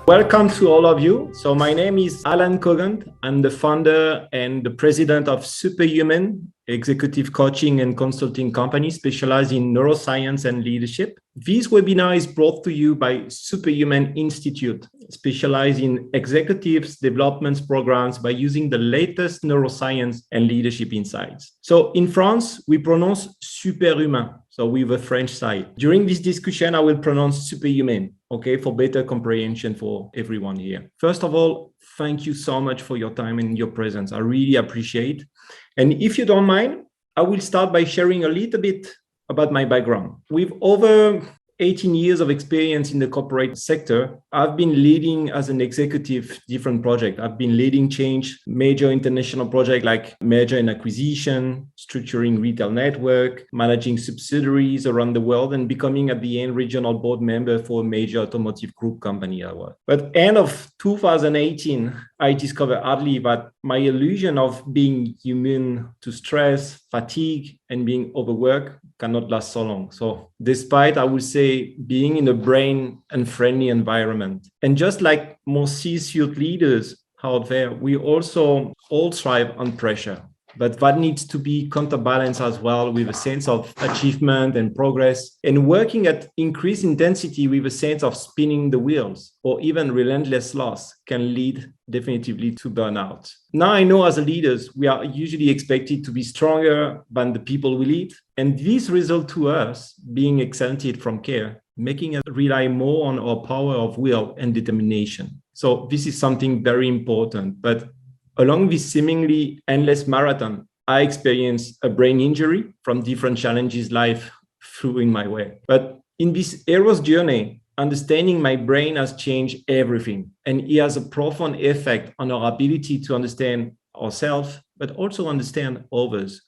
Welcome to all of you. So my name is 𝙤𝙭𝙪. I'm the founder and the president of Superhuman, executive coaching and consulting company specialized in neuroscience and leadership. This webinar is brought to you by Superhuman Institute, specialized in executives development programs by using the latest neuroscience and leadership insights. So in France, we pronounce superhumain, so with a French side. During this discussion, I will pronounce superhuman, okay, for better comprehension for everyone here. First of all, thank you so much for your time and your presence. I really appreciate. And if you don't mind, I will start by sharing a little bit about my background. With over 18 years of experience in the corporate sector, I've been leading as an executive different projects. I've been leading change, major international projects like merger and acquisition, structuring retail network, managing subsidiaries around the world, and becoming at the end regional board member for a major automotive group company as well. But end of 2018, I discovered hardly that my illusion of being immune to stress, fatigue, and being overworked cannot last so long. So despite, I would say, being in a brain and friendly environment, and just like most C-suite leaders out there, we also all thrive on pressure. But that needs to be counterbalanced as well with a sense of achievement and progress, and working at increased intensity with a sense of spinning the wheels or even relentless loss can lead definitively to burnout. Now I know as leaders, we are usually expected to be stronger than the people we lead. And this results to us being exempted from care, making us rely more on our power of will and determination. So this is something very important. But along this seemingly endless marathon, I experienced a brain injury from different challenges life threw in my way. But in this hero's journey, understanding my brain has changed everything. And it has a profound effect on our ability to understand ourselves, but also understand others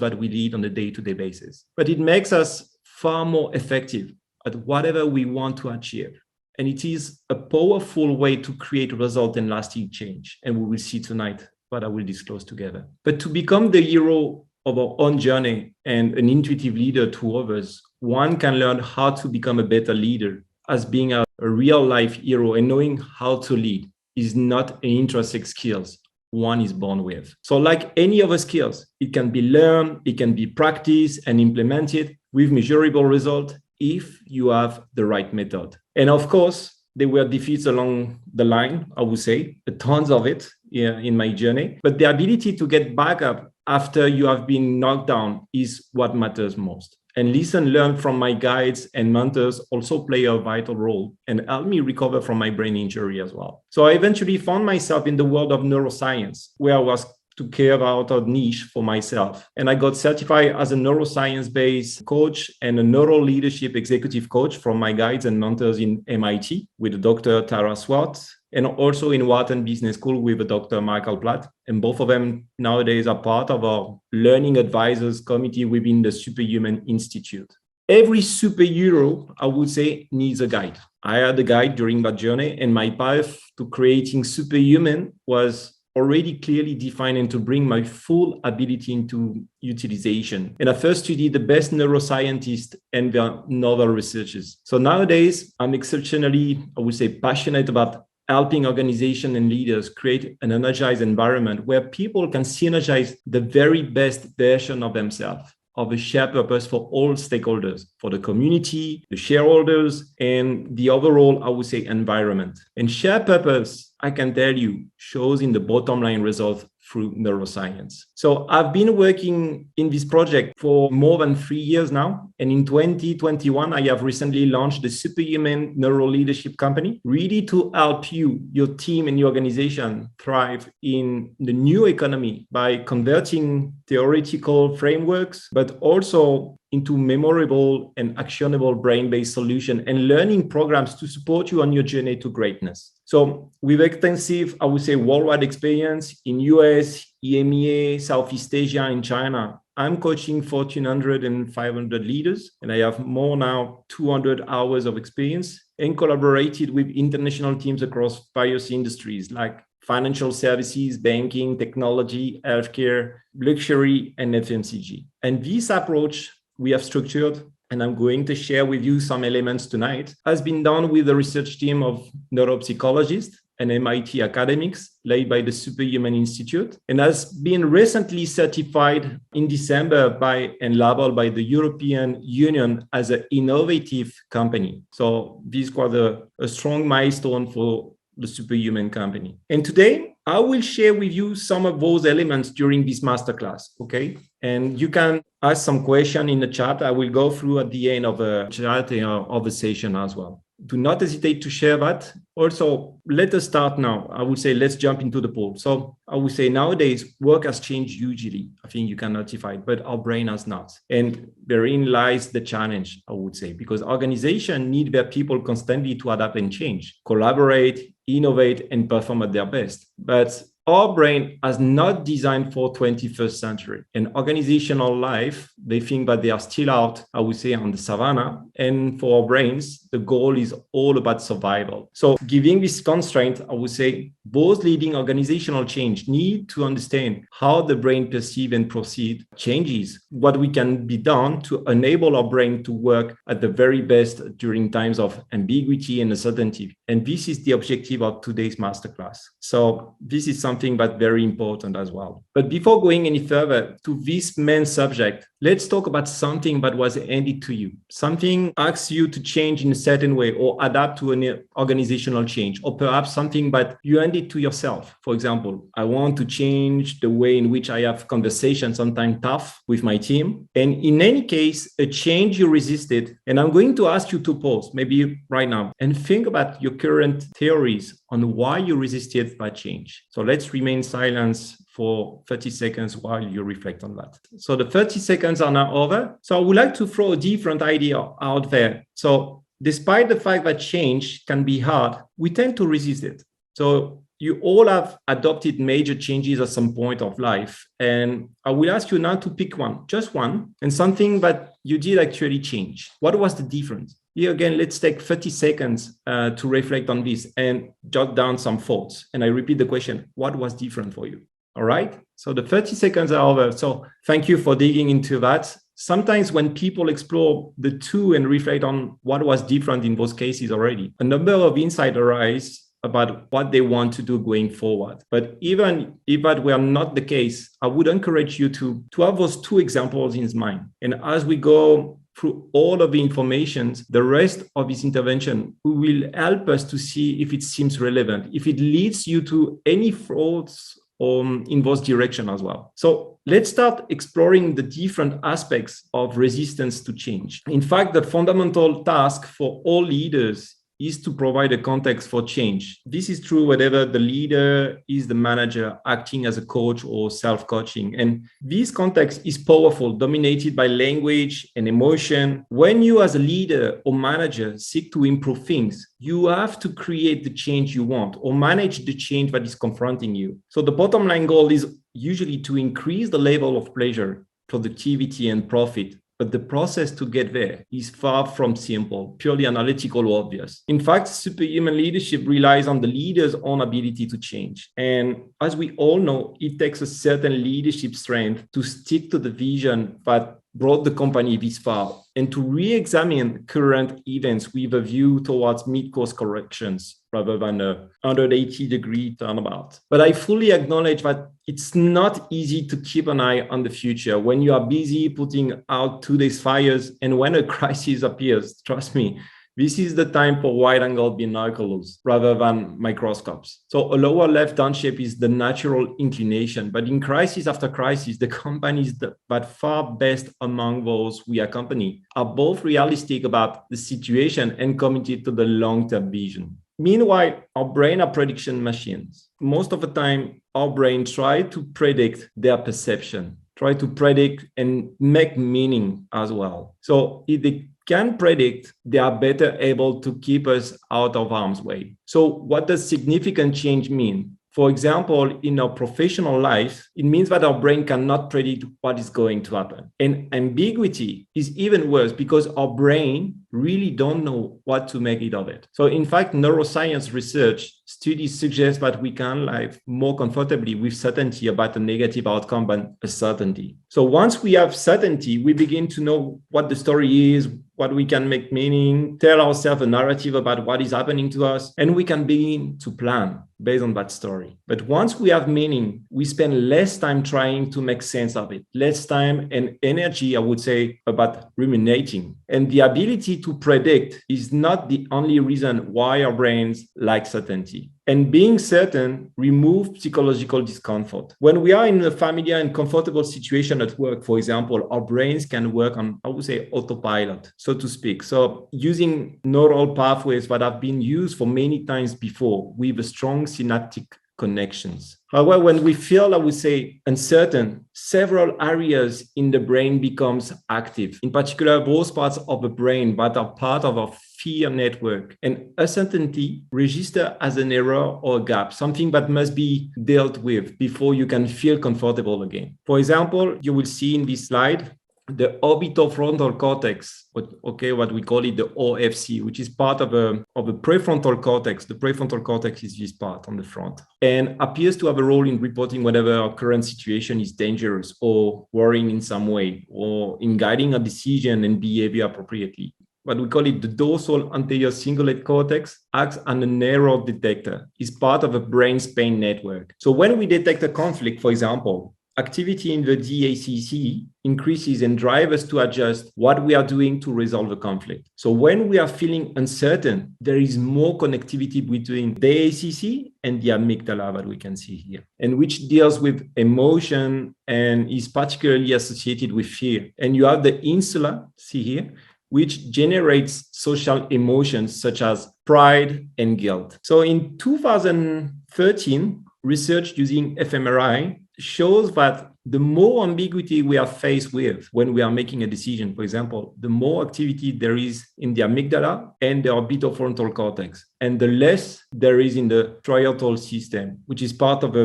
that we lead on a day-to-day basis. But it makes us far more effective at whatever we want to achieve. And it is a powerful way to create result and lasting change. And we will see tonight what I will disclose together. But to become the hero of our own journey and an intuitive leader to others, one can learn how to become a better leader as being a real life hero, and knowing how to lead is not an intrinsic skills one is born with. So like any other skills, it can be learned, it can be practiced and implemented with measurable result if you have the right method. And of course, there were defeats along the line, I would say, tons of it in my journey. But the ability to get back up after you have been knocked down is what matters most. And lessons learned from my guides and mentors also play a vital role and helped me recover from my brain injury as well. So I eventually found myself in the world of neuroscience, where I was to carve out a niche for myself. And I got certified as a neuroscience-based coach and a neuro leadership executive coach from my guides and mentors in MIT with Dr. Tara Swart, and also in Wharton Business School with Dr. Michael Platt. And both of them nowadays are part of our learning advisors committee within the Superhuman Institute. Every superhero, I would say, needs a guide. I had a guide during that journey, and my path to creating Superhuman was already clearly defined and to bring my full ability into utilization. And I first studied the best neuroscientists and their novel researchers. So nowadays, I'm exceptionally, I would say, passionate about helping organizations and leaders create an energized environment where people can synergize the very best version of themselves, of a shared purpose for all stakeholders, for the community, the shareholders, and the overall, I would say, environment. And shared purpose, I can tell you, shows in the bottom line result through neuroscience. So I've been working in this project for more than 3 years now. And in 2021, I have recently launched the Superhuman Neuro Leadership Company, really to help you, your team and your organization thrive in the new economy by converting theoretical frameworks, but also into memorable and actionable brain-based solution and learning programs to support you on your journey to greatness. So with extensive, I would say, worldwide experience in US, EMEA, Southeast Asia, and China, I'm coaching Fortune 100 and 500 leaders, and I have more now 200 hours of experience and collaborated with international teams across various industries like financial services, banking, technology, healthcare, luxury, and FMCG. And this approach we have structured and I'm going to share with you some elements tonight, has been done with the research team of neuropsychologists and MIT academics led by the Superhuman Institute, and has been recently certified in December by and labeled by the European Union as an innovative company. So this was a strong milestone for the Superhuman company. And today, I will share with you some of those elements during this masterclass, okay? And you can ask some question in the chat. I will go through at the end of the chat of the session as well. Do not hesitate to share that. Also, let us start now. I would say, let's jump into the poll. So I would say nowadays, work has changed hugely. I think you can notify it, but our brain has not. And therein lies the challenge, I would say, because organizations need their people constantly to adapt and change, collaborate, innovate, and perform at their best. But our brain is not designed for 21st century. In organizational life, they think that they are still out, I would say, on the savannah. And for our brains, the goal is all about survival. So giving this constraint, I would say, both leading organizational change need to understand how the brain perceives and proceed changes, what we can be done to enable our brain to work at the very best during times of ambiguity and uncertainty. And this is the objective of today's masterclass. So this is something that's very important as well. But before going any further to this main subject, let's talk about something that was handed to you. Something asks you to change in a certain way or adapt to an organizational change, or perhaps something that you handed to yourself. For example, I want to change the way in which I have conversations, sometimes tough, with my team. And in any case, a change you resisted. And I'm going to ask you to pause, maybe right now, and think about your current theories on why you resisted that change. So let's remain silent for 30 seconds while you reflect on that. So the 30 seconds are now over. So I would like to throw a different idea out there. So despite the fact that change can be hard, we tend to resist it. So you all have adopted major changes at some point of life. And I will ask you now to pick one, just one, and something that you did actually change. What was the difference? Here again, let's take 30 seconds to reflect on this and jot down some thoughts. And I repeat the question, what was different for you? All right, so the 30 seconds are over. So thank you for digging into that. Sometimes when people explore the two and reflect on what was different in those cases already, a number of insights arise about what they want to do going forward. But even if that were not the case, I would encourage you to have those two examples in mind. And as we go through all of the information, the rest of this intervention will help us to see if it seems relevant, if it leads you to any thoughts in those directions as well. So let's start exploring the different aspects of resistance to change. In fact, the fundamental task for all leaders is to provide a context for change. This is true whether the leader is the manager acting as a coach or self-coaching. And this context is powerful, dominated by language and emotion. When you as a leader or manager seek to improve things, you have to create the change you want or manage the change that is confronting you. So the bottom line goal is usually to increase the level of pleasure, productivity, and profit. But the process to get there is far from simple, purely analytical or obvious. In fact, superhuman leadership relies on the leader's own ability to change. And as we all know, it takes a certain leadership strength to stick to the vision that brought the company this far and to re-examine current events with a view towards mid-course corrections rather than a 180-degree turnabout. But I fully acknowledge that it's not easy to keep an eye on the future when you are busy putting out today's fires and when a crisis appears. Trust me, this is the time for wide-angle binoculars rather than microscopes. So a lower left downshape is the natural inclination, but in crisis after crisis, the companies that far best among those we accompany are both realistic about the situation and committed to the long-term vision. Meanwhile, our brain are prediction machines. Most of the time, our brain try to predict their perception, try to predict and make meaning as well. So if they can predict, they are better able to keep us out of harm's way. So what does significant change mean? For example, in our professional life, it means that our brain cannot predict what is going to happen. And ambiguity is even worse because our brain really don't know what to make it of it. So in fact, neuroscience research studies suggest that we can live more comfortably with certainty about a negative outcome than a certainty. So once we have certainty, we begin to know what the story is, what we can make meaning, tell ourselves a narrative about what is happening to us, and we can begin to plan based on that story. But once we have meaning, we spend less time trying to make sense of it, less time and energy, I would say, about ruminating. And the ability to predict is not the only reason why our brains like certainty. And being certain removes psychological discomfort. When we are in a familiar and comfortable situation at work, for example, our brains can work on, I would say, autopilot, so to speak. So using neural pathways that have been used for many times before with a strong synaptic connections. However, when we feel, I would say, uncertain, several areas in the brain becomes active, in particular, those parts of the brain that are part of our fear network. And uncertainty register as an error or a gap, something that must be dealt with before you can feel comfortable again. For example, you will see in this slide, the orbitofrontal cortex, what we call it the OFC, which is part of a prefrontal cortex. The prefrontal cortex is this part on the front and appears to have a role in reporting whenever our current situation is dangerous or worrying in some way, or in guiding a decision and behavior appropriately. What we call it the dorsal anterior cingulate cortex acts as an error detector. It's part of a brain's pain network. So when we detect a conflict, for example, activity in the DACC increases and drives us to adjust what we are doing to resolve the conflict. So when we are feeling uncertain, there is more connectivity between the DACC and the amygdala that we can see here, and which deals with emotion and is particularly associated with fear. And you have the insula, see here, which generates social emotions such as pride and guilt. So in 2013, research using fMRI shows that the more ambiguity we are faced with when we are making a decision, for example, the more activity there is in the amygdala and the orbitofrontal cortex, and the less there is in the striatal system, which is part of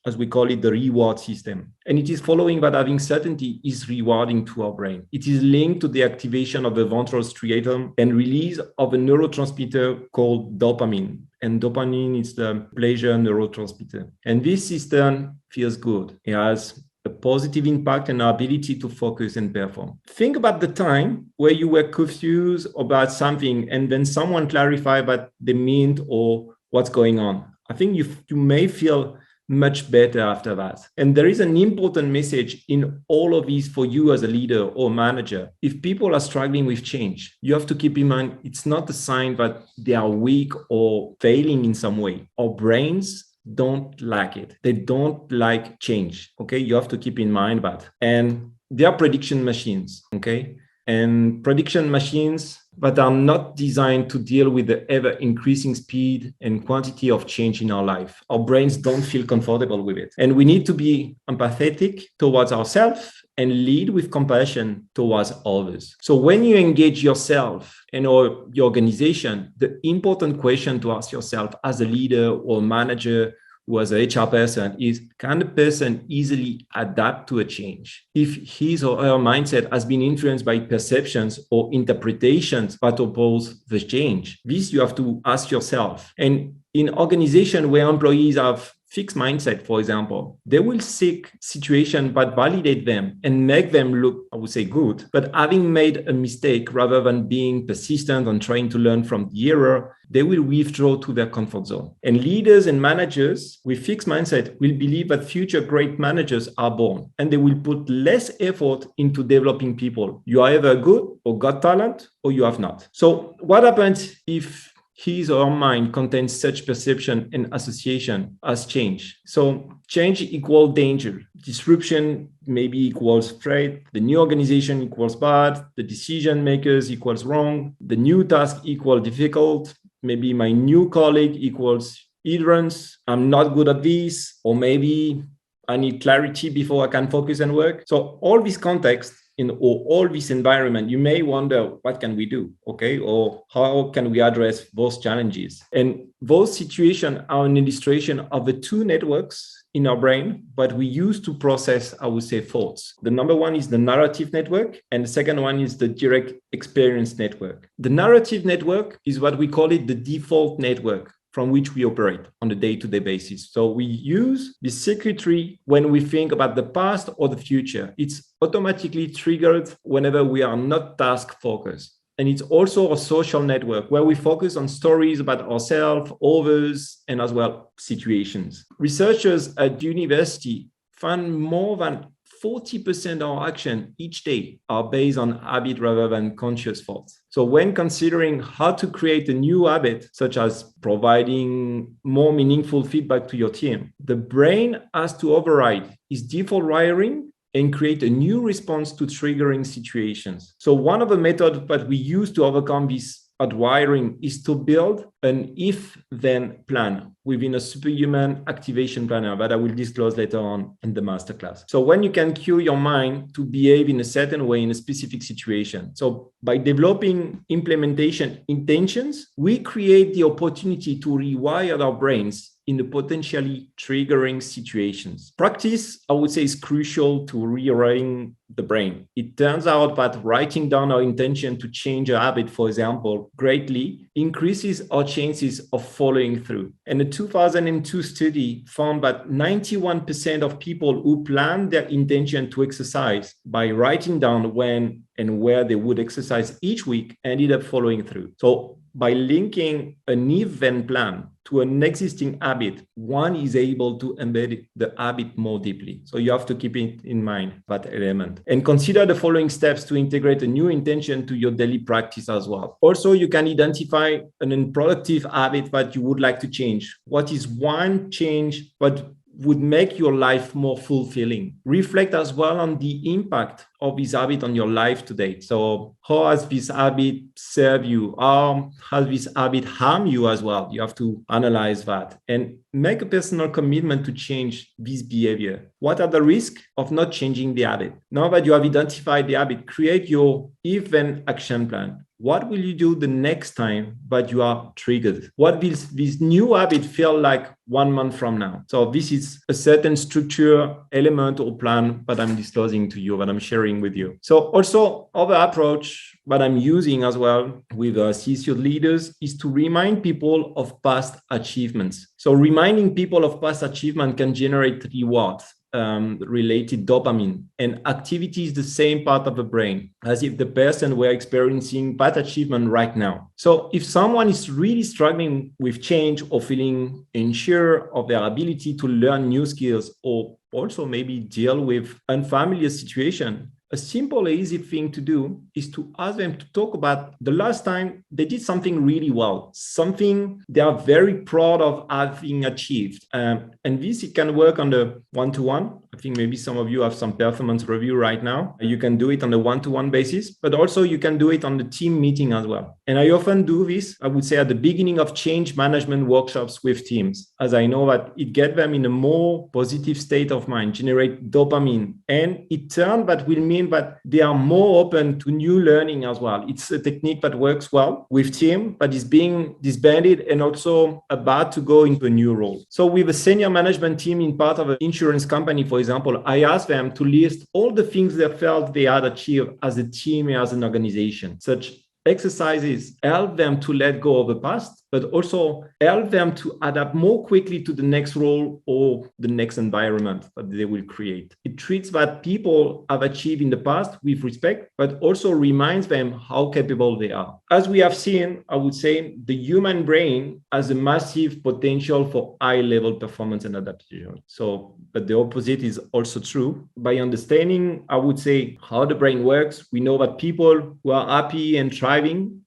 as we call it, the reward system. And it is following that having certainty is rewarding to our brain. It is linked to the activation of the ventral striatum and release of a neurotransmitter called dopamine. And dopamine is the pleasure neurotransmitter. And this system feels good. It has a positive impact on our ability to focus and perform. Think about the time where you were confused about something and then someone clarified what they meant or what's going on. I think you may feel much better after that. And there is an important message in all of these for you as a leader or manager. If people are struggling with change, you have to keep in mind, it's not a sign that they are weak or failing in some way. Our brains don't like it. They don't like change. Okay. You have to keep in mind that. And they are prediction machines. Okay. And prediction machines that are not designed to deal with the ever-increasing speed and quantity of change in our life. Our brains don't feel comfortable with it. And we need to be empathetic towards ourselves and lead with compassion towards others. So when you engage yourself and or your organization, the important question to ask yourself as a leader or manager who as an HR person is, can the person easily adapt to a change? If his or her mindset has been influenced by perceptions or interpretations that oppose the change, this you have to ask yourself. And in organizations where employees have fixed mindset, for example, they will seek situations that validate them and make them look, I would say, good. But having made a mistake, rather than being persistent and trying to learn from the error, they will withdraw to their comfort zone. And leaders and managers with fixed mindset will believe that future great managers are born, and they will put less effort into developing people. You are either good or got talent, or you have not. So what happens if his or her mind contains such perception and association as change? So change equals danger. Disruption maybe equals threat. The new organization equals bad. The decision makers equals wrong. The new task equals difficult. Maybe my new colleague equals ignorance. I'm not good at this. Or maybe I need clarity before I can focus and work. So all this context in all this environment, you may wonder, what can we do? Okay. Or how can we address those challenges? And those situations are an illustration of the two networks in our brain, but we use to process, I would say, thoughts. The number one is the narrative network, and the second one is the direct experience network. The narrative network is what we call it the default network from which we operate on a day-to-day basis. So we use the circuitry when we think about the past or the future. It's automatically triggered whenever we are not task focused. And it's also a social network where we focus on stories about ourselves, others, and as well situations. Researchers at university found more than 40% of our action each day are based on habit rather than conscious thoughts. So when considering how to create a new habit, such as providing more meaningful feedback to your team, the brain has to override its default wiring and create a new response to triggering situations. So one of the methods that we use to overcome this wiring is to build an if-then plan within a Superhuman activation planner that I will disclose later on in the masterclass. So when you can cue your mind to behave in a certain way in a specific situation. So by developing implementation intentions, we create the opportunity to rewire our brains in the potentially triggering situations. Practice, I would say, is crucial to rewiring the brain. It turns out that writing down our intention to change a habit, for example, greatly increases our chances of following through. And a 2002 study found that 91% of people who planned their intention to exercise by writing down when and where they would exercise each week ended up following through. So by linking an if-then plan to an existing habit, one is able to embed the habit more deeply. So you have to keep it in mind, that element. And consider the following steps to integrate a new intention to your daily practice as well. Also, you can identify an unproductive habit that you would like to change. What is one change that would make your life more fulfilling? Reflect as well on the impact of this habit on your life today. So how has this habit served you? How has this habit harmed you as well? You have to analyze that and make a personal commitment to change this behavior. What are the risks of not changing the habit? Now that you have identified the habit, create your if-then action plan. What will you do the next time that you are triggered? What will this new habit feel like 1 month from now? So this is a certain structure, element, or plan that I'm disclosing to you, that I'm sharing with you. So also other approach that I'm using as well with C-suite leaders is to remind people of past achievements. So reminding people of past achievement can generate rewards. Related dopamine, and activity is the same part of the brain as if the person were experiencing that achievement right now. So if someone is really struggling with change or feeling unsure of their ability to learn new skills, or also maybe deal with unfamiliar situation, a simple, easy thing to do is to ask them to talk about the last time they did something really well, something they are very proud of having achieved. And this, it can work on the one-to-one. I think maybe some of you have some performance review right now. You can do it on a one-to-one basis, but also you can do it on the team meeting as well. And I often do this, I would say, at the beginning of change management workshops with teams, as I know that it gets them in a more positive state of mind, generate dopamine, and it turns that will mean that they are more open to new learning as well. It's a technique that works well with team, but is being disbanded and also about to go into a new role. So with a senior management team in part of an insurance company, for example, I asked them to list all the things they felt they had achieved as a team and as an organization. Such exercises help them to let go of the past, but also help them to adapt more quickly to the next role or the next environment that they will create. It treats what people have achieved in the past with respect, but also reminds them how capable they are. As we have seen, I would say the human brain has a massive potential for high-level performance and adaptation. So, but the opposite is also true. By understanding, I would say, how the brain works, we know that people who are happy and thriving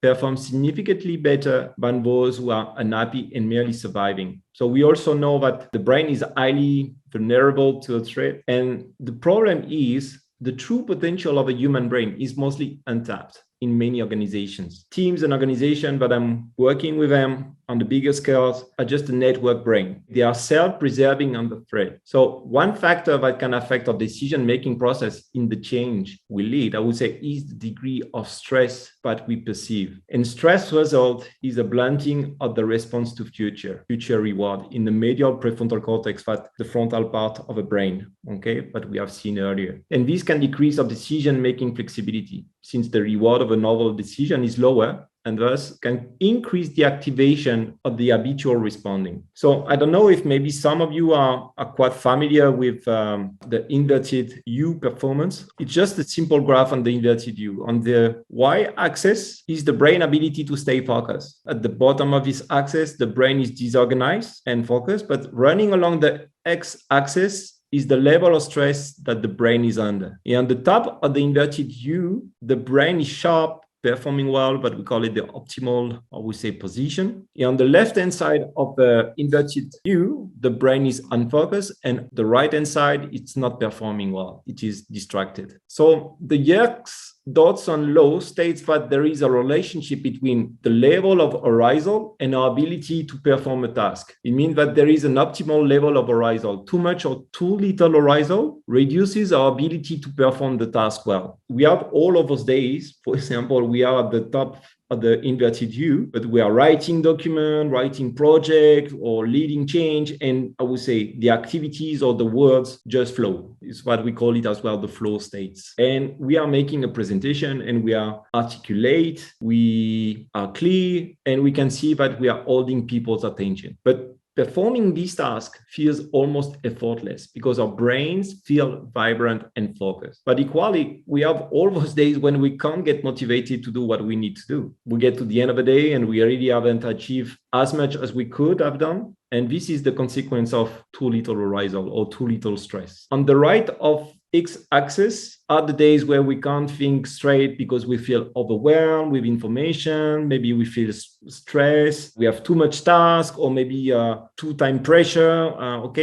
perform significantly better than those who are unhappy and merely surviving. So we also know that the brain is highly vulnerable to a threat. And the problem is the true potential of a human brain is mostly untapped in many organizations. Teams and organizations that I'm working with them on the bigger scales are just a network brain. They are self-preserving under threat. So one factor that can affect our decision-making process in the change we lead, I would say, is the degree of stress that we perceive. And stress result is a blunting of the response to future reward in the medial prefrontal cortex, that the frontal part of the brain, okay, that we have seen earlier. And this can decrease our decision-making flexibility, since the reward of a novel decision is lower and thus can increase the activation of the habitual responding. So I don't know if maybe some of you are quite familiar with the inverted U performance. It's just a simple graph on the inverted U. On the y-axis is the brain ability to stay focused. At the bottom of this axis, the brain is disorganized and focused, but running along the x-axis is the level of stress that the brain is under. And on the top of the inverted U, the brain is sharp, performing well, but we call it the optimal, I would say, position. And on the left-hand side of the inverted U, the brain is unfocused, and the right-hand side, it's not performing well. It is distracted. So the 𝐒𝐔𝐏𝐄𝐑𝐇𔔔 law states that there is a relationship between the level of arousal and our ability to perform a task. It means that there is an optimal level of arousal. Too much or too little arousal reduces our ability to perform the task well. We have all of those days. For example, we are at the top of the inverted U, but we are writing document, writing project, or leading change. And I would say the activities or the words just flow. It's what we call it as well, the flow states. And we are making a presentation and we are articulate, we are clear, and we can see that we are holding people's attention. But performing this task feels almost effortless because our brains feel vibrant and focused. But equally, we have all those days when we can't get motivated to do what we need to do. We get to the end of the day and we really haven't achieved as much as we could have done. And this is the consequence of too little arousal or too little stress. On the right of x-axis are the days where we can't think straight because we feel overwhelmed with information. Maybe we feel stressed. We have too much task, or maybe too time pressure,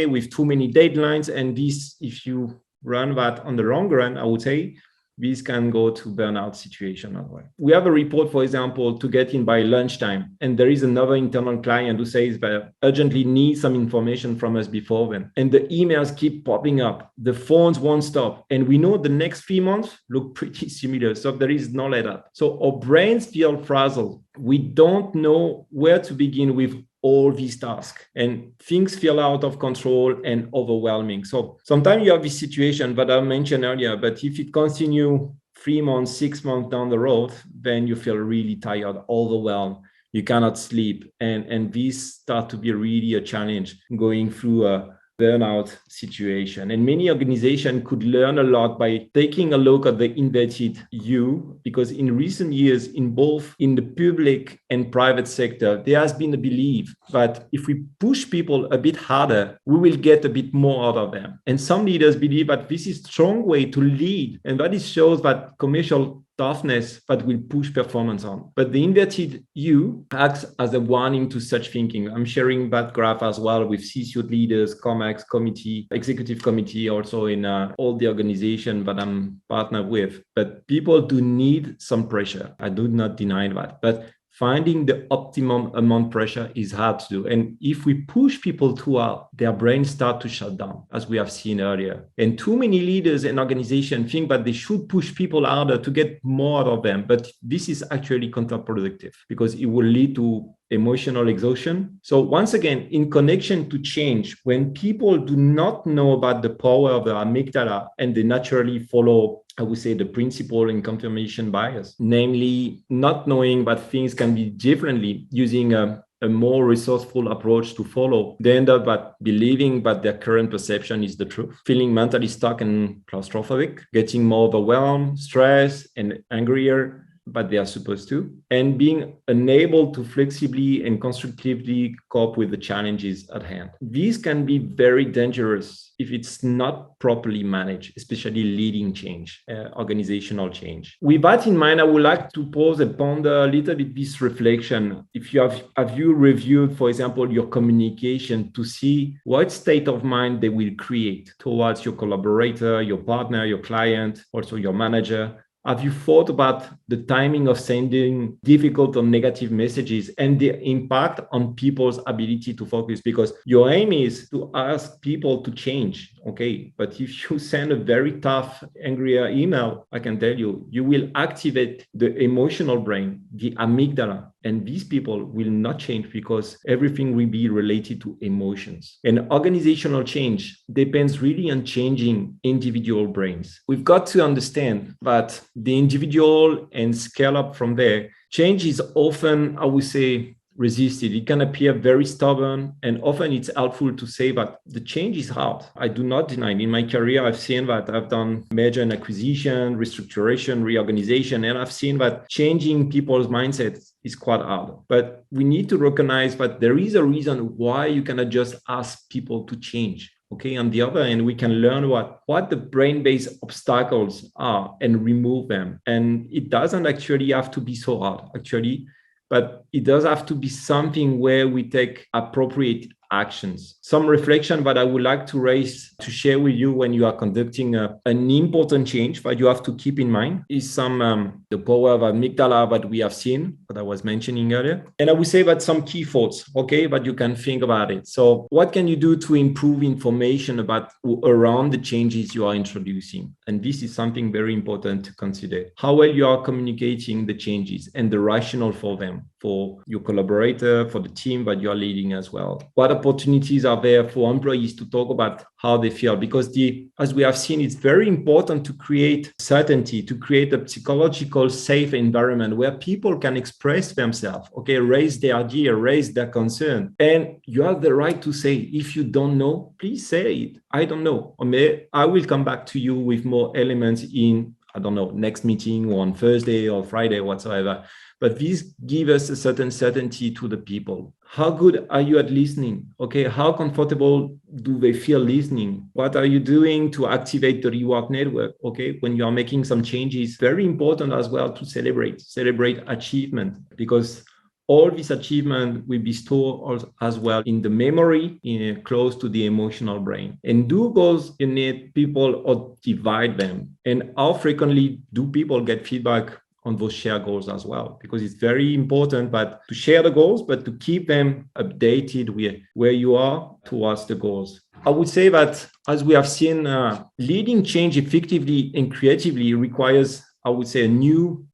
with too many deadlines. And this, if you run that on the long run, I would say, this can go to burnout situation as well. We have a report, for example, to get in by lunchtime, and there is another internal client who says that urgently needs some information from us before then. And the emails keep popping up. The phones won't stop. And we know the next 3 months look pretty similar. So there is no let up. So our brains feel frazzled. We don't know where to begin with all these tasks, and things feel out of control and overwhelming. So sometimes you have this situation that I mentioned earlier, but if it continues 3 months, 6 months down the road, then you feel really tired, overwhelmed. You cannot sleep. And these start to be really a challenge going through a burnout situation. And many organizations could learn a lot by taking a look at the inverted U, because in recent years, in both in the public and private sector, there has been a belief that if we push people a bit harder, we will get a bit more out of them. And some leaders believe that this is a strong way to lead, and that it shows that commercial toughness that will push performance on. But the inverted U acts as a warning to such thinking. I'm sharing that graph as well with C-suite leaders, COMEX committee, executive committee, also in all the organization that I'm partnered with. But people do need some pressure. I do not deny that. But finding the optimum amount pressure is hard to do. And if we push people too hard, their brains start to shut down, as we have seen earlier. And too many leaders and organizations think that they should push people harder to get more out of them. But this is actually counterproductive because it will lead to emotional exhaustion. So once again, in connection to change, when people do not know about the power of the amygdala and they naturally follow, I would say, the principle in confirmation bias, namely not knowing that things can be differently, using a more resourceful approach to follow, they end up at believing that their current perception is the truth, feeling mentally stuck and claustrophobic, getting more overwhelmed, stressed, and angrier but they are supposed to, and being unable to flexibly and constructively cope with the challenges at hand. These can be very dangerous if it's not properly managed, especially leading change, organizational change. With that in mind, I would like to pause and ponder a little bit this reflection. If you have you reviewed, for example, your communication to see what state of mind they will create towards your collaborator, your partner, your client, also your manager? Have you thought about the timing of sending difficult or negative messages and the impact on people's ability to focus? Because your aim is to ask people to change, okay? But if you send a very tough, angrier email, I can tell you, you will activate the emotional brain, the amygdala, and these people will not change because everything will be related to emotions. And organizational change depends really on changing individual brains. We've got to understand that the individual and scale up from there. Change is often, I would say, resisted. It can appear very stubborn, and often it's helpful to say that the change is hard. I do not deny it. In my career, I've seen that I've done merger and acquisition, restructuration, reorganization, and I've seen that changing people's mindsets is quite hard. But we need to recognize that there is a reason why you cannot just ask people to change. Okay, on the other hand, we can learn what the brain-based obstacles are and remove them. And it doesn't actually have to be so hard, actually. But it does have to be something where we take appropriate actions. Some reflection that I would like to raise to share with you when you are conducting an important change that you have to keep in mind is the power of amygdala that we have seen, that I was mentioning earlier. And I would say that some key thoughts, okay, but you can think about it. So what can you do to improve information around the changes you are introducing? And this is something very important to consider. How well you are communicating the changes and the rationale for them, for your collaborator, for the team that you are leading as well. What opportunities are there for employees to talk about how they feel? Because as we have seen, it's very important to create certainty, to create a psychological safe environment where people can express themselves, okay, raise their idea, raise their concern. And you have the right to say, if you don't know, please say it. I don't know. I will come back to you with more elements in, I don't know, next meeting or on Thursday or Friday, whatsoever. But this gives us a certain certainty to the people. How good are you at listening? Okay, how comfortable do they feel listening? What are you doing to activate the reward network? Okay, when you are making some changes, very important as well to celebrate achievement, because all this achievement will be stored as well in the memory, close to the emotional brain. And do goals you need people or divide them? And how frequently do people get feedback on those shared goals as well? Because it's very important to share the goals, but to keep them updated with where you are towards the goals. I would say that, as we have seen, leading change effectively and creatively requires, I would say,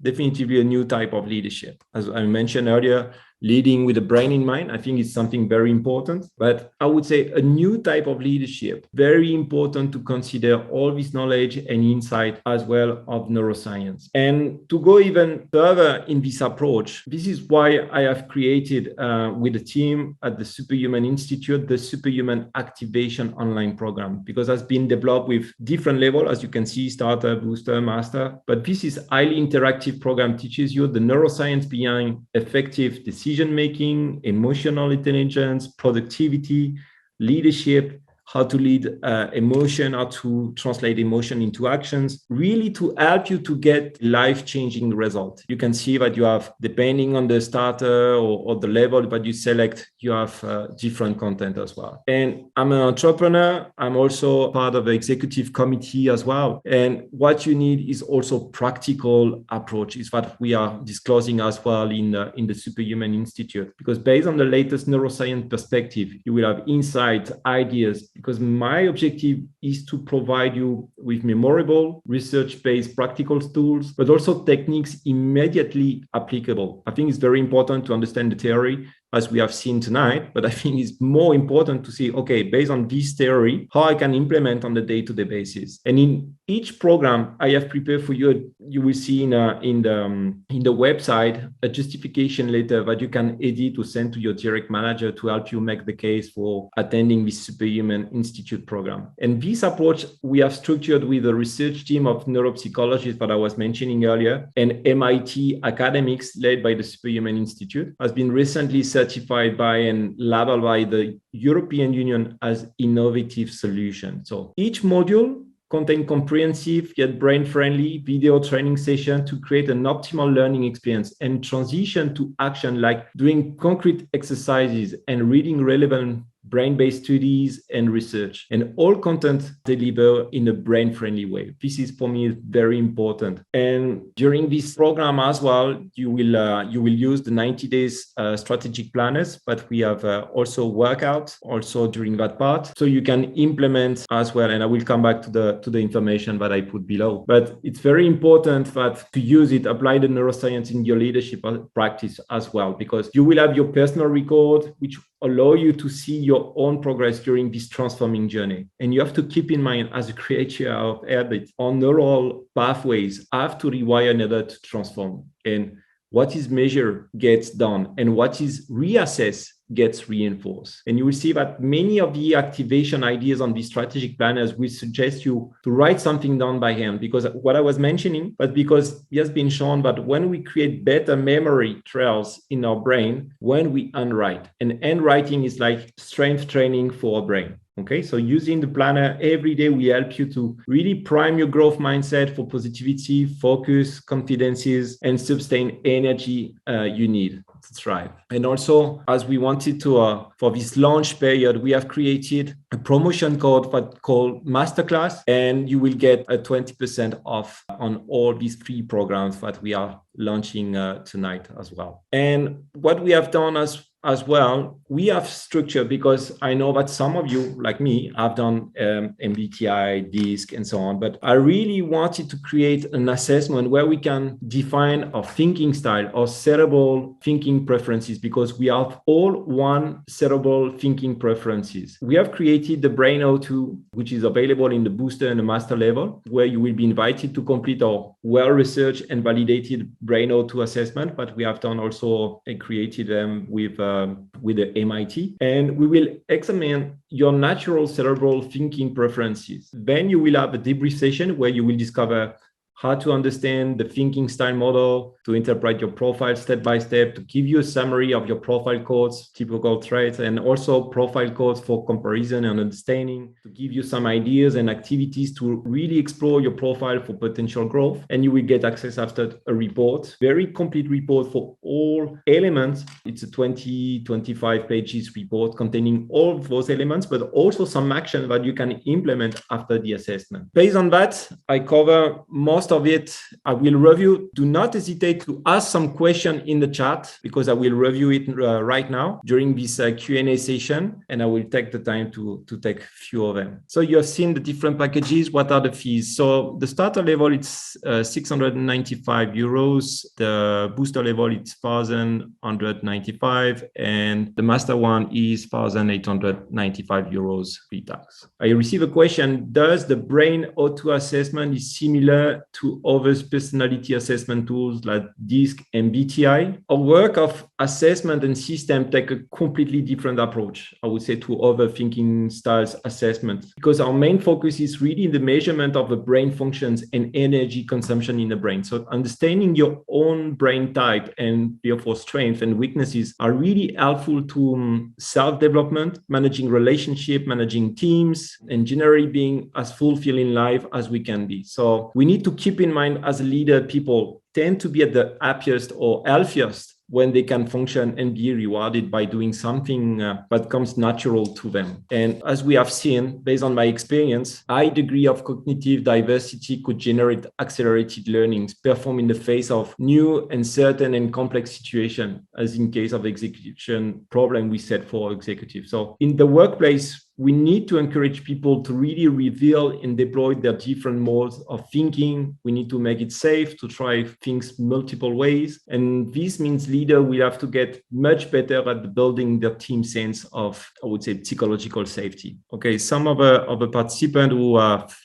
definitively a new type of leadership. As I mentioned earlier, leading with the brain in mind, I think it's something very important. But I would say a new type of leadership, very important to consider all this knowledge and insight as well of neuroscience. And to go even further in this approach, this is why I have created with the team at the Superhuman Institute, the Superhuman Activation Online Program, because it's been developed with different levels, as you can see, starter, booster, master. But this is highly interactive program, teaches you the neuroscience behind effective decision-making, emotional intelligence, productivity, leadership, how to lead emotion, how to translate emotion into actions, really to help you to get life-changing results. You can see that you have, depending on the starter or the level that you select, you have different content as well. And I'm an entrepreneur. I'm also part of the executive committee as well. And what you need is also practical approach, is what we are disclosing as well in the Superhuman Institute. Because based on the latest neuroscience perspective, you will have insights, ideas, because my objective is to provide you with memorable, research-based practical tools, but also techniques immediately applicable. I think it's very important to understand the theory, as we have seen tonight, but I think it's more important to see, okay, based on this theory, how I can implement on the day-to-day basis. And in each program I have prepared for you, you will see in the website a justification letter that you can edit to send to your direct manager to help you make the case for attending this Superhuman Institute program. And this approach we have structured with a research team of neuropsychologists that I was mentioning earlier, and MIT academics led by the Superhuman Institute, has been recently certified by and labeled by the European Union as innovative solution. So each module contains comprehensive yet brain-friendly video training session to create an optimal learning experience and transition to action, like doing concrete exercises and reading relevant brain-based studies and research, and all content delivered in a brain-friendly way. This is, for me, very important. And during this program as well, you will use the 90 days strategic planners, but we have also workouts also during that part, so you can implement as well. And I will come back to the information that I put below. But it's very important that to use it, apply the neuroscience in your leadership practice as well, because you will have your personal record, which allow you to see your own progress during this transforming journey. And you have to keep in mind, as a creator of habits, our neural pathways have to rewire in order to transform. And what is measured gets done, and what is reassessed gets reinforced. And you will see that many of the activation ideas on the strategic planners will suggest you to write something down by hand, because what I was mentioning, but because it has been shown that when we create better memory trails in our brain, when we handwrite, and handwriting is like strength training for our brain. Okay, so using the planner every day will help you to really prime your growth mindset for positivity, focus, confidences, and sustain energy you need to thrive. And also, as we wanted to, for this launch period, we have created a promotion code called MasterClass, and you will get a 20% off on all these 3 programs that we are launching tonight as well. And what we have done as well, we have structure, because I know that some of you, like me, have done MBTI, DISC, and so on. But I really wanted to create an assessment where we can define our thinking style, our cerebral thinking preferences, because we have all one cerebral thinking preferences. We have created the 𝙬𝙤, which is available in the booster and the master level, where you will be invited to complete our well-researched and validated 𝙬𝙤 assessment, but we have done also and created them with the MIT, and we will examine your natural cerebral thinking preferences. Then you will have a debrief session where you will discover how to understand the thinking style model, to interpret your profile step by step, to give you a summary of your profile codes, typical traits, and also profile codes for comparison and understanding, to give you some ideas and activities to really explore your profile for potential growth. And you will get access after a report, very complete report for all elements. It's a 25 pages report containing all of those elements, but also some action that you can implement after the assessment. Based on that, I cover most of it. I will review. Do not hesitate to ask some question in the chat, because I will review it right now during this Q&A session, and I will take the time to take a few of them. So you have seen the different packages. What are the fees? So the starter level, it's 695 euros. The booster level, it's 1,195, and the master one is 1,895 euros pre-tax. I receive a question: does the 𝙬𝙤 assessment is similar to other personality assessment tools like DISC and MBTI? Our work of assessment and system take a completely different approach, I would say, to other thinking styles assessment, because our main focus is really in the measurement of the brain functions and energy consumption in the brain. So understanding your own brain type and therefore strengths and weaknesses are really helpful to self-development, managing relationship, managing teams, and generally being as fulfilling life as we can be. So we need to keep in mind, as a leader, people tend to be at the happiest or healthiest when they can function and be rewarded by doing something that comes natural to them. And as we have seen, based on my experience, high degree of cognitive diversity could generate accelerated learnings, perform in the face of new, uncertain, and complex situations, as in case of execution problem we set for executives. So in the workplace, we need to encourage people to really reveal and deploy their different modes of thinking. We need to make it safe to try things multiple ways. And this means leaders will have to get much better at building their team sense of, I would say, psychological safety. Okay, some of the participants who have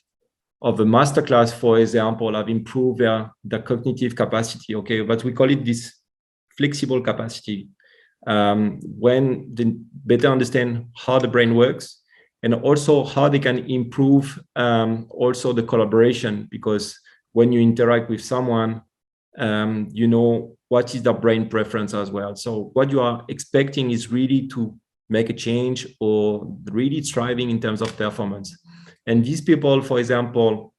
of the masterclass, for example, have improved their cognitive capacity. Okay, but we call it this flexible capacity. When they better understand how the brain works, and also how they can improve also the collaboration, because when you interact with someone, you know what is their brain preference as well. So what you are expecting is really to make a change or really striving in terms of performance. And these people, for example,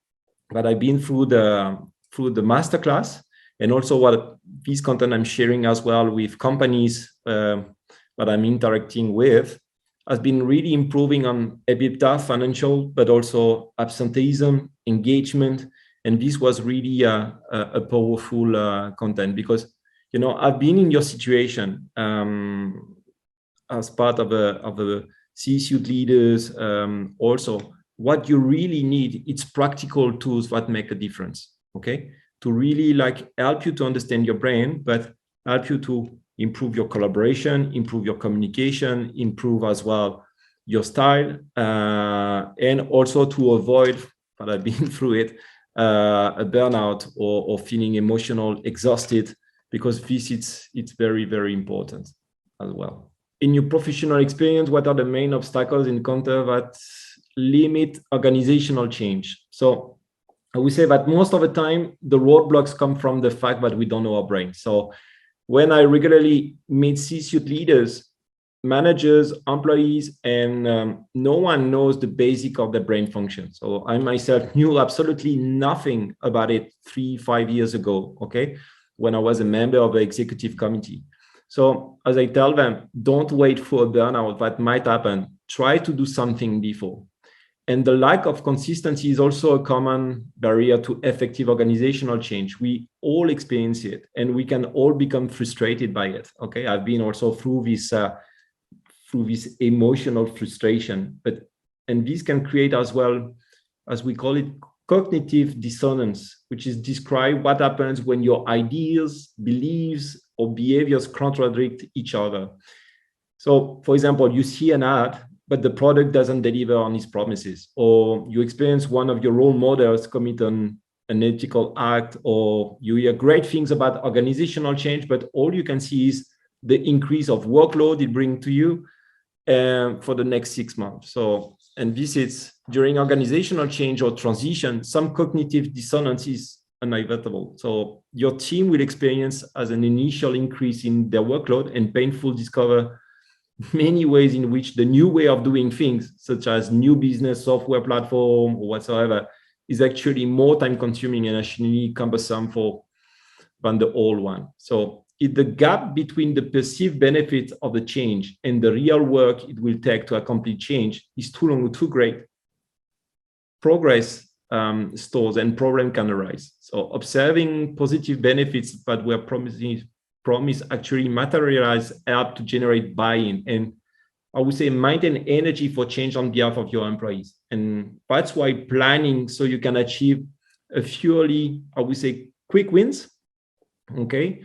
that I've been through the masterclass, and also what this content I'm sharing as well with companies that I'm interacting with, has been really improving on EBITDA, financial, but also absenteeism, engagement. And this was really a powerful content, because, you know, I've been in your situation as part of a C-suite leaders. Also, what you really need, it's practical tools that make a difference, okay? To really like help you to understand your brain, but help you to improve your collaboration, improve your communication, improve as well your style, and also to avoid, but I've been through it, a burnout or feeling emotional, exhausted, because this it's very, very important as well. In your professional experience, what are the main obstacles encountered that limit organizational change? So I would say that most of the time, the roadblocks come from the fact that we don't know our brain. So when I regularly meet C-suite leaders, managers, employees, and no one knows the basic of the brain function. So I myself knew absolutely nothing about it 3-5 years ago, okay, when I was a member of the executive committee. So as I tell them, don't wait for a burnout that might happen. Try to do something before. And the lack of consistency is also a common barrier to effective organizational change. We all experience it, and we can all become frustrated by it. Okay, I've been also through this emotional frustration, and this can create as well, as we call it, cognitive dissonance, which is describe what happens when your ideas, beliefs, or behaviors contradict each other. So, for example, you see an ad, but the product doesn't deliver on its promises, or you experience one of your role models commit an ethical act, or you hear great things about organizational change, but all you can see is the increase of workload it brings to you for the next 6 months. So, and this is during organizational change or transition, some cognitive dissonance is inevitable. So your team will experience as an initial increase in their workload and painful discover many ways in which the new way of doing things, such as new business software platform or whatsoever, is actually more time consuming and actually cumbersome than the old one. So if the gap between the perceived benefits of the change and the real work it will take to accomplish change is too long or too great, progress stalls and problem can arise. So observing positive benefits that were promised actually materialize help to generate buy-in and, I would say, maintain energy for change on behalf of your employees. And that's why planning so you can achieve a purely, I would say, quick wins, okay,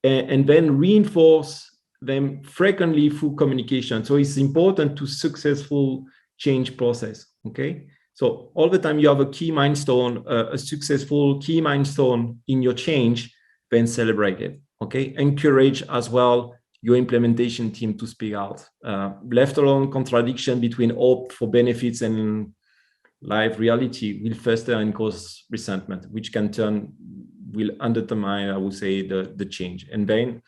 and then reinforce them frequently through communication. So it's important to successful change process, okay? So all the time you have a key milestone, a successful key milestone in your change, then celebrate it, okay? Encourage as well your implementation team to speak out. Left alone, contradiction between hope for benefits and live reality will fester and cause resentment, which will undermine, I would say, the change. And then,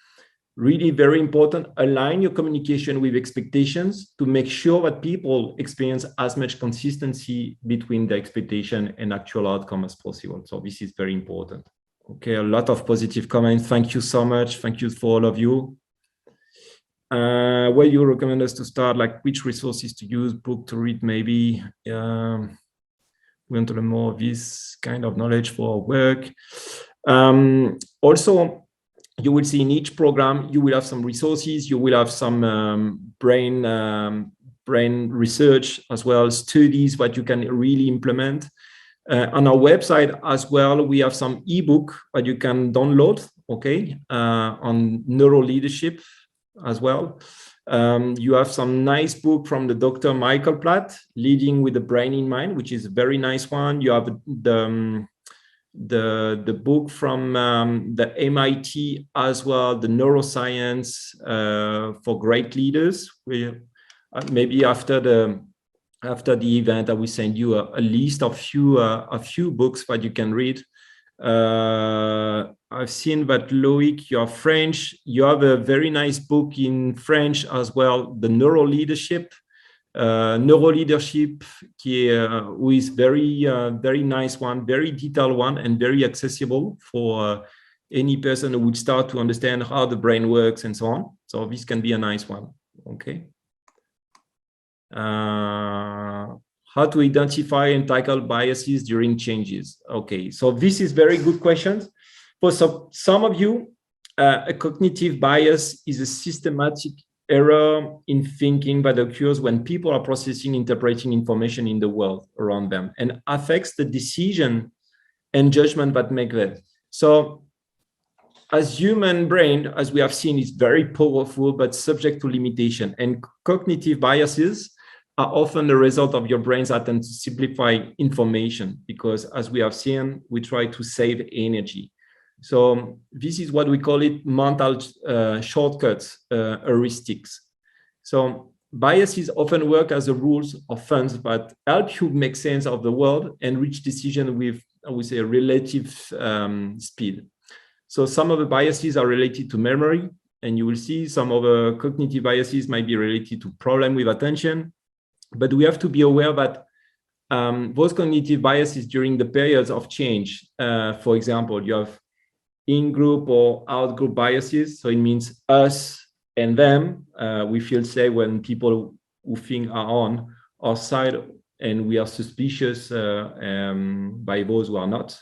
really very important, align your communication with expectations to make sure that people experience as much consistency between the expectation and actual outcome as possible. So this is very important. Okay, a lot of positive comments. Thank you so much. Thank you for all of you. Where you recommend us to start, like which resources to use, book to read, maybe. We want to learn more of this kind of knowledge for our work. Also, you will see in each program, you will have some resources, you will have some brain research as well, studies that you can really implement. On our website as well, we have some ebook that you can download, okay, on neuro leadership as well. You have some nice book from the Dr. Michael Platt, Leading with the Brain in Mind, which is a very nice one. You have the book from the MIT as well, the neuroscience for great leaders. Maybe after the event, I will send you a list of a few books that you can read. I've seen that Loïc, you're French. You have a very nice book in French as well, the Neuro Leadership, who is very nice one, very detailed one, and very accessible for any person who would start to understand how the brain works and so on. So this can be a nice one. Okay. How to identify and tackle biases during changes. Okay, so this is very good questions. For some of you, a cognitive bias is a systematic error in thinking that occurs when people are processing, interpreting information in the world around them and affects the decision and judgment that make them. So as human brain, as we have seen, is very powerful, but subject to limitation. And cognitive biases are often the result of your brain's attempt to simplify information, because as we have seen, we try to save energy. So this is what we call it mental shortcuts, heuristics. So biases often work as a rules of thumbs, but help you make sense of the world and reach decision with, I would say, a relative speed. So some of the biases are related to memory, and you will see some of the cognitive biases might be related to problem with attention. But we have to be aware that those cognitive biases during the periods of change, for example, you have in-group or out-group biases. So it means us and them. We feel safe when people who think are on our side, and we are suspicious by those who are not.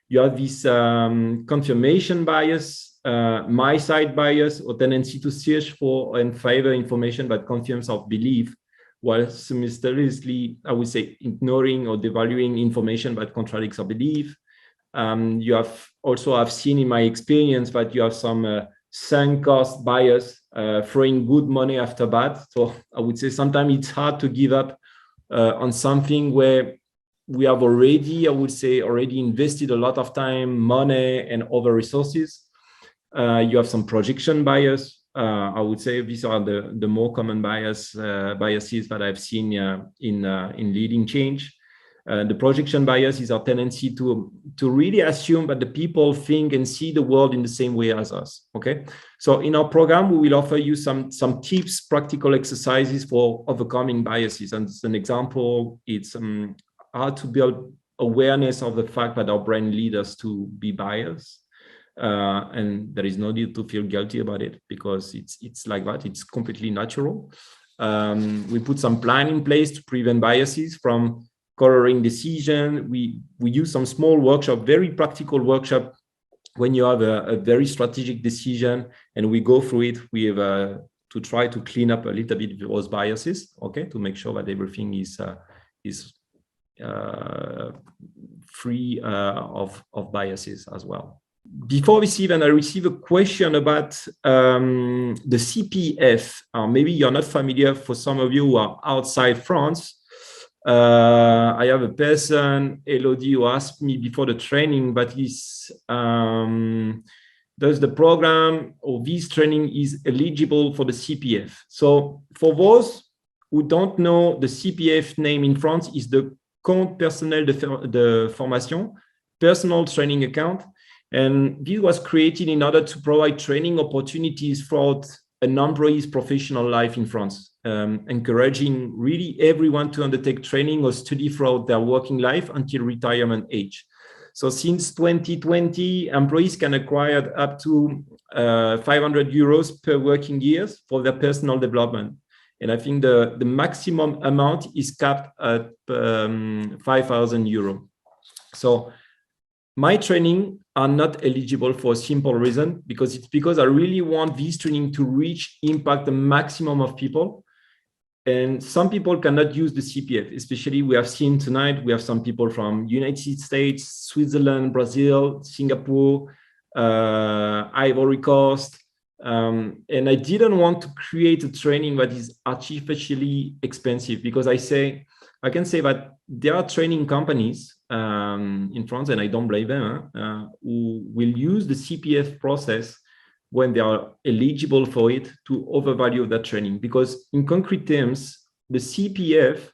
You have this confirmation bias, my side bias, or tendency to search for and favor information that confirms our belief, while simultaneously, I would say, ignoring or devaluing information that contradicts our belief. You have also, I've seen in my experience that you have some sunk cost bias, throwing good money after bad. So I would say sometimes it's hard to give up on something where we have already, I would say, already invested a lot of time, money, and other resources. You have some projection bias. I would say these are the more common biases that I've seen in leading change. The projection bias is our tendency to really assume that the people think and see the world in the same way as us. Okay, so in our program, we will offer you some tips, practical exercises for overcoming biases. And as an example, it's how to build awareness of the fact that our brain leads us to be biased. And there is no need to feel guilty about it, because it's like that. It's completely natural. We put some plan in place to prevent biases from coloring decision. We use some small workshop, very practical workshop, when you have a very strategic decision, and we go through it with to try to clean up a little bit those biases, okay, to make sure that everything is free of biases as well. Before this event, I received a question about the CPF. Maybe you're not familiar. For some of you who are outside France, I have a person, Elodie, who asked me before the training, but does the program or this training is eligible for the CPF? So for those who don't know, the CPF name in France is the Compte Personnel de Formation, personal training account. And this was created in order to provide training opportunities throughout an employee's professional life in France, encouraging really everyone to undertake training or study throughout their working life until retirement age. So since 2020, employees can acquire up to 500 euros per working year for their personal development. And I think the maximum amount is capped at 5,000 euro. So my training are not eligible for a simple reason, because I really want this training to impact the maximum of people. And some people cannot use the CPF, especially we have seen tonight, we have some people from United States, Switzerland, Brazil, Singapore, Ivory Coast. And I didn't want to create a training that is artificially expensive, because I can say that there are training companies in France, and I don't blame them, who will use the CPF process when they are eligible for it to overvalue that training. Because in concrete terms, the CPF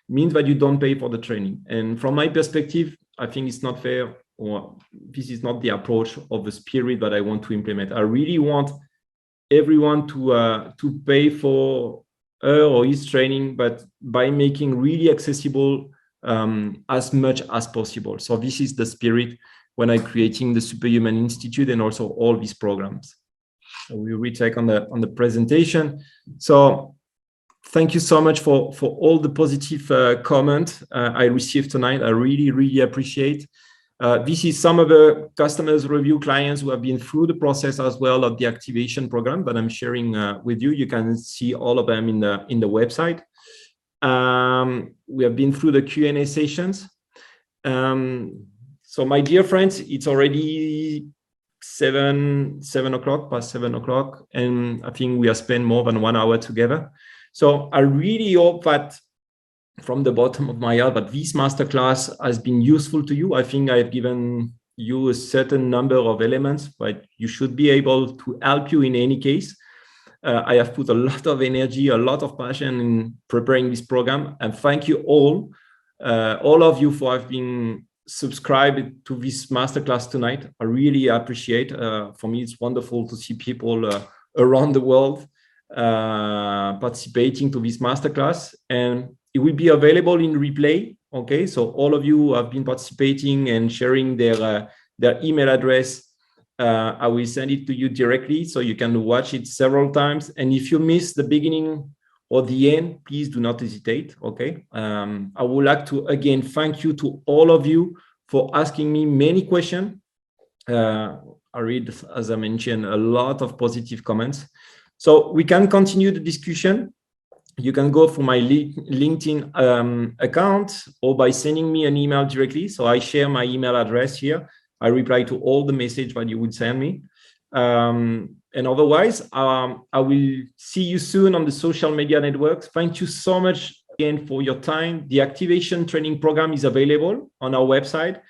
means that you don't pay for the training. And from my perspective, I think it's not fair, or this is not the approach of the spirit that I want to implement. I really want everyone to pay for her or his training, but by making really accessible as much as possible. So this is the spirit when I'm creating the Superhuman Institute and also all these programs. So we retake on the presentation. So thank you so much for all the positive comment I received tonight. I really appreciate. This is some of the customers review clients who have been through the process as well of the activation program that I'm sharing with you. You can see all of them in the website. We have been through the Q&A sessions. So my dear friends, it's already 7 o'clock, past 7 o'clock, and I think we have spent more than 1 hour together. So I really hope that from the bottom of my heart that this masterclass has been useful to you. I think I've given you a certain number of elements, but you should be able to help you in any case. I have put a lot of energy, a lot of passion in preparing this program, and thank you all of you for having subscribed to this masterclass tonight. I really appreciate. For me, it's wonderful to see people around the world participating to this masterclass, and it will be available in replay. Okay, so all of you who have been participating and sharing their email address, I will send it to you directly so you can watch it several times. And if you miss the beginning or the end, please do not hesitate. Okay, I would like to again thank you to all of you for asking me many questions. I read, as I mentioned, a lot of positive comments. So we can continue the discussion. You can go for my LinkedIn account or by sending me an email directly. So I share my email address here. I reply to all the messages that you would send me. And otherwise, I will see you soon on the social media networks. Thank you so much again for your time. The activation training program is available on our website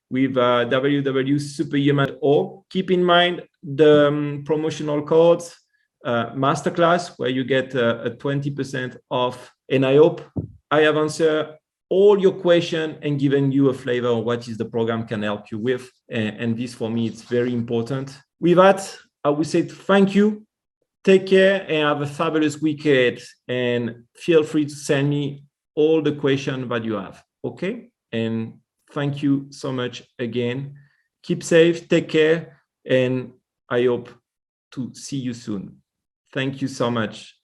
with www.superhuman.org. Keep in mind the promotional codes. Masterclass, where you get a 20% off, and I hope I have answered all your questions and given you a flavor of what is the program can help you with, and this for me it's very important. With that, I will say thank you, take care, and have a fabulous weekend, and feel free to send me all the questions that you have. Okay, and thank you so much again. Keep safe, take care, and I hope to see you soon. Thank you so much.